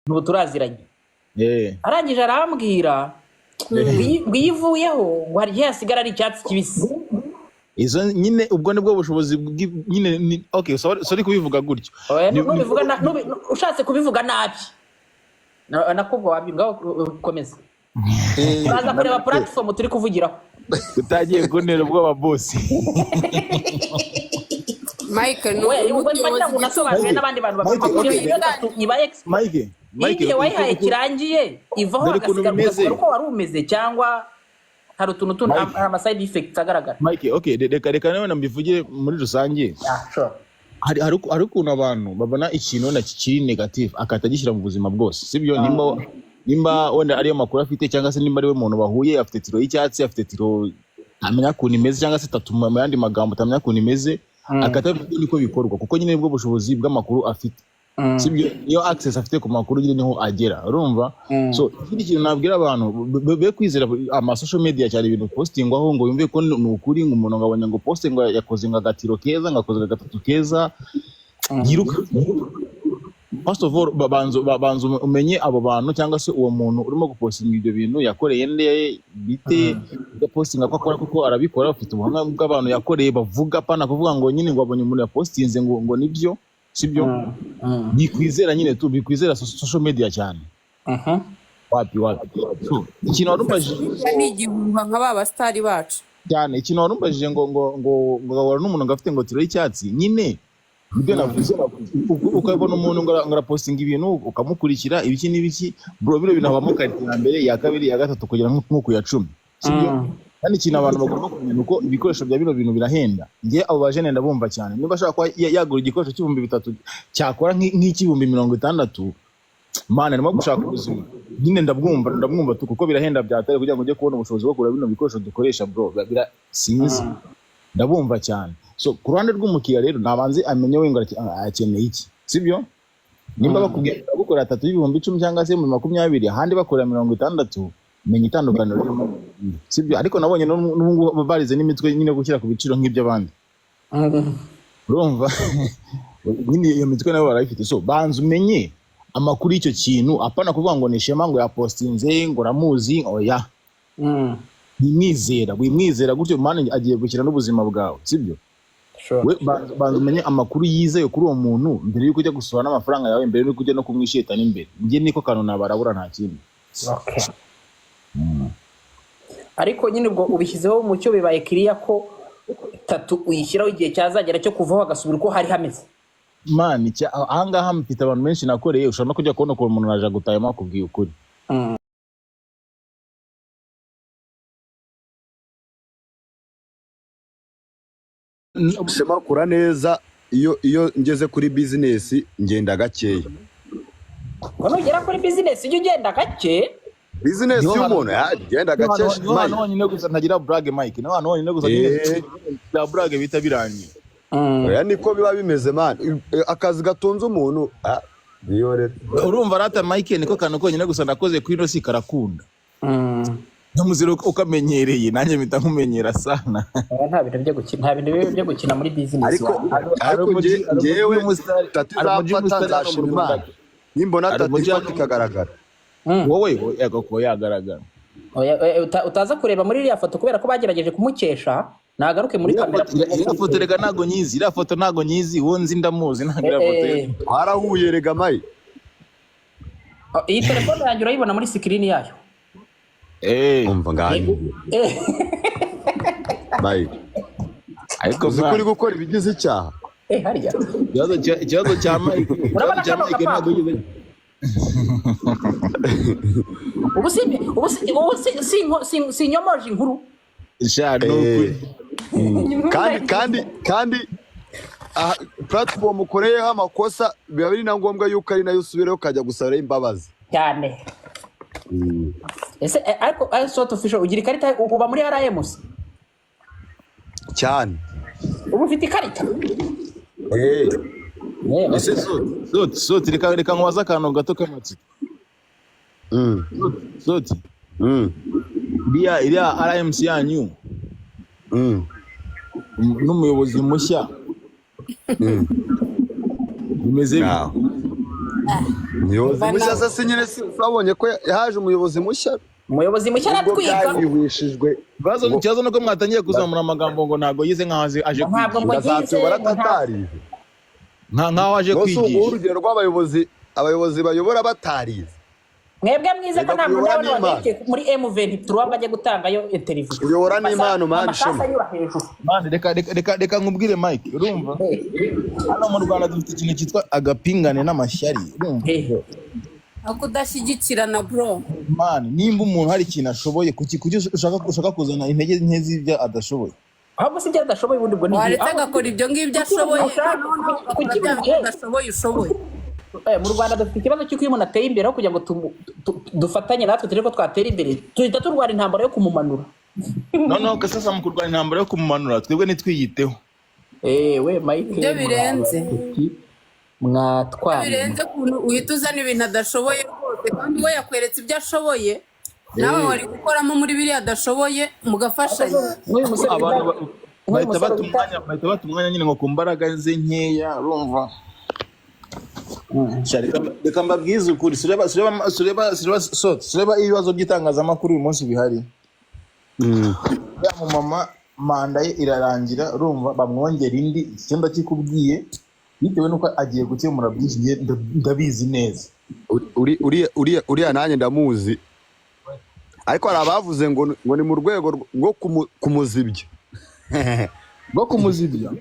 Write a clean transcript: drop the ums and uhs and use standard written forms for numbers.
n'ubu turaziranye eh arangije arambwira bwivuyeho ngo hari igihe hasigara ari icyatsi kibisi. izo nyine ubwo nibwo bushobozi nyine okay sorry kubivuga gutyo nubivuga ushatse kubivuga nabi nakubwo wabingaho komeza baza kureba platform turi kuvugiraho utagiye kunera ubwoba boss Michael ubwo ngira ngo nasobanuye n'abandi bantu Mike wayihaye kirangiye ivaho agasigara uko wari umeze cyangwa hari utuntu ama side effects agaragara. Mike okay reka nawe nambivugire muri rusange. Sure. hari ukuntu abantu babona ikintu na kikiri negative akatagishyira mu buzima bwose sibyo nimba wenda ariyo makuru afite cyangwa se nimba ari we muntu bahuye afite tiro y'icyatsi afite tiro amenya kuntu imeze cyangwa se tatu mu yandi magambo tamenya kuntu imeze akatavuga niko bikorwa kuko nyine nibwo bushobozi bw'amakuru afite sibyo iyo access afite ku makuru nyine niho agera urumva. So ikindi kintu nabwira abantu be kwizera ama social media cyane ibintu postingwaho ngo yumve ko ni ukuri ngo umuntu ngabanya ngo posting ngo yakoze ngagatiro keza ngakoze gatatu keza giruka. First of all babanza umenye abo bantu cyangwa se uwo muntu urimo gupostinga ibyo bintu yakoreye nde bite postinga ko akora kuko arabikora afite ubuhamya bw'abantu yakoreye bavuga pana kuvuga ngo nyine ngo abonye umuntu yapostinze ngo nibyo sibyo bikwizera nyine tu bikwizera social media cyane. Wapi so ikintu warumbaje ni igihuha nk'aba star bacu cyane ikintu warumbaje ngo gahora n'umuntu ngafite ngo tiro y'icyatsi nyine ibyo navuze ukabona umuntu ngo arapostinga ibintu ukamukurikira ibiki n'ibiki bro biro binabamo karite ya mbere ya kabiri ya gatatu kugera nko ya 10 sibyo. Kandi ikintu abantu bagomba kumenya uko ibikoresho bya bino bintu birahenda. Ngiye abo bajene ndabumva cyane niba ashaka kwa yagura igikoresho cy'ibihumbi 3 cyakora nk'ikibihumbi 60 mana nimo gushaka ubuzima nyine ndabwumva tu kuko birahenda byatari kugira ngo ujye kubona ubushobozi bwo kugura bino bikoresho dukoresha bro sinzi ndabumva cyane. So ku ruhande rw'umukiriya rero nabanze amenye we ngo akeneye iki sibyo. Nimba bakubwiye gukora 3 y'ibihumbi 10 cyangwa se 20 ahandi bakora 60 menya itandukaniro ririmo sibyo. Ariko nabonye n'ubungu barize n'imitwe nyine gushyira ku biciro nk'iby'abandi urumva nyine iyo mitwe nabo barayifite. So banza umenye amakuru y'icyo kintu apana kuvuga ngo nishema ngo yapostinze ngo ramuzi oya wimwizera gutyo mane agiye gukira n'ubuzima bwawe sibyo. We banza umenye amakuru yizeyo kuri uwo muntu mbere yuko ujya gusura n'amafaranga yawe mbere yuko ujya no kumwisheta n'imbere ngiye niko kantu nabarabura nta kindi. Ariko nyine ubwo ubishyizeho mu cyo bibaye clear ko tatu uyishyiraho igihe cyazagera cyo kuvaho agasubira uko hari hameze. Man ahangaha mfite abantu benshi nakoreye ushobora no kujya kubona ko umuntu naje gutayama kubwiye ukuri. Sema kura neza iyo ngeze kuri business ngenda gakeya. Kono ugera kuri business ujye ugenda gake. Business y'umuntu genda gake. No nyine gusa ntagira brag Mike. No nyine gusa ya brag bita birangiye. Oya niko biba bimeze man. Akazi gatonze umuntu biyorera. Urumva rata Mike niko kantu ko nyine gusa ndakoze kuri no si karakunda. Namuziro ukamenyereye nanjye mpita nkumenyera sana. Nta bintu byo gukina muri business. Ariko ngewe tatizafata nzashima. Nimbona tatizafata ikagaragara. Wowe yagako yagaragara. Utaza kureba muri iriya foto kubera ko bagerageje kumukesha nagaruke muri kamera. Iriya foto rega nago nyizi, iriya foto nago nyizi wonzi ndamuzi nagira foto. Harahuye rega mai. Iyi telefone yanjye urayibona muri screen yayo. Umva ngani. Mai. Ariko zikuri gukora ibigize icyaha. Harya. Ikibazo cya Mike. Urabona ko nago yize. Si nyomoje inkuru kandi platform ukoreyeho amakosa biba biri na ngombwa yuko ari nayo usubireho ukajya gusabira imbabazi cyane. Ese ariko sort official ugira ikarita uba muri RMS cyane ubu ufite ikarita ese so reka nkwaza akantu gato k'amatsiko. Iriya RMC yanyu n'umuyobozi mushya bimeze umuyobozi mushya se nyine babonye ko yaje umuyobozi mushya umuyobozi mushya aratwika byarihwishijwe ikibazo nuko mwatangiye kuzamura amagambo ngo ntago yize nkaho aje ntabwo ngo kwigisha yize azatuyobora atatarize nkaho aje rwose ubu kwigisha urugero rw'abayobozi bayobora batarize mwebwe mwize ko ntabwo Uyobora ndabona n'Imana. wagiye muri M23 bajya gutangayo interview Uyobora n'Imana, man, amasasa shema. anyura hejuru mani reka nkubwire Mike urumva hano mu Rwanda dufite ikintu cyitwa agapingane n'amashyari urumva aho kudashyigikirana bro. mani nimba umuntu hari ikintu ashoboye kuki ushaka kuzana intege nke z'ibyo adashoboye ahubwo si ibyo adashoboye ubundi bwo ni waretse agakora ibyo ngibyo ashoboye noneho ugakora bya bintu udashoboye ushoboye. mu Rwanda dufite ikibazo cy'uko iyo umuntu ateye imbere aho kugira ngo dufatanye natwe turebe ko twatera imbere tuhita turwara intambara yo kumumanura. noneho sasa mu kurwanya intambara yo kumumanura twebwe nitwiyiteho we Mike ibyo birenze mwatwara birenze ukuntu uhita uzana ibintu adashoboye rwose kandi we yakweretse ibyo ashoboye nawe wari gukoramo muri biriya adashoboye mugafashanya. nk'uyu musore abantu bahita bata bita- umwanya nyine ngo ku mbaraga ze nkeya urumva reka mbabwize ukuri sureba ibibazo by'itangazamakuru uyu munsi bihari ya mumama manda ye irarangira urumva bamwongera indi icyenda kikubwiye bitewe nuko agiye gukemura byinshi ndabizi neza uriya nanjye ndamuzi ariko hari abavuze ngo ni mu rwego rwo kumuzibya bwo kumuzibya